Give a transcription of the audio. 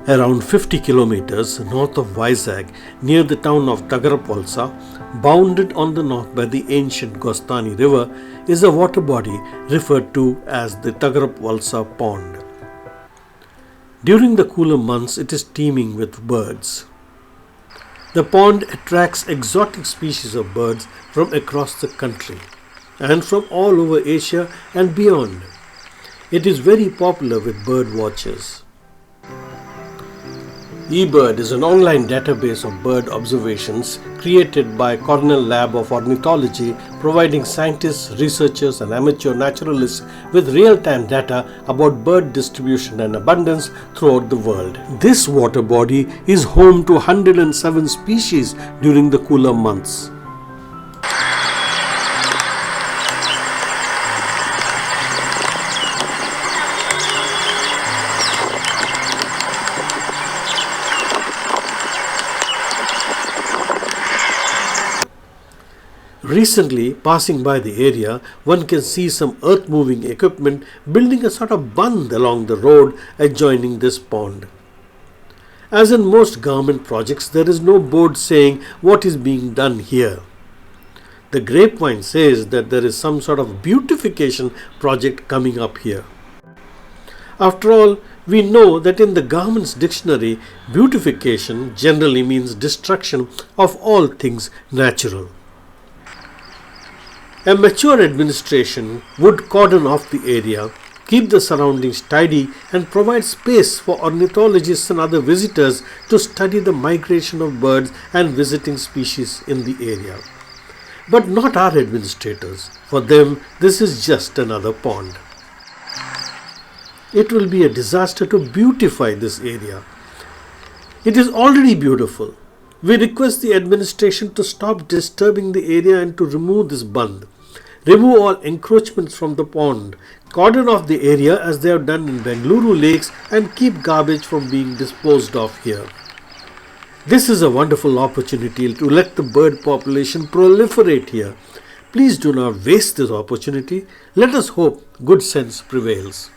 Around 50 kilometers north of Vizag, near the town of Thagarapuvalasa, bounded on the north by the ancient Gostani river, is a water body referred to as the Thagarapuvalasa Pond. During the cooler months, it is teeming with birds. The pond attracts exotic species of birds from across the country and from all over Asia and beyond. It is very popular with bird watchers. eBird is an online database of bird observations created by Cornell Lab of Ornithology, providing scientists, researchers and amateur naturalists with real-time data about bird distribution and abundance throughout the world. This water body is home to 107 species during the cooler months. Recently, passing by the area, one can see some earth-moving equipment building a sort of bund along the road adjoining this pond. As in most government projects, there is no board saying what is being done here. The grapevine says that there is some sort of beautification project coming up here. After all, we know that in the government's dictionary, beautification generally means destruction of all things natural. A mature administration would cordon off the area, keep the surroundings tidy and provide space for ornithologists and other visitors to study the migration of birds and visiting species in the area. But not our administrators. For them, this is just another pond. It will be a disaster to beautify this area. It is already beautiful. We request the administration to stop disturbing the area and to remove this bund. Remove all encroachments from the pond, cordon off the area as they have done in Bengaluru lakes and keep garbage from being disposed of here. This is a wonderful opportunity to let the bird population proliferate here. Please do not waste this opportunity. Let us hope good sense prevails.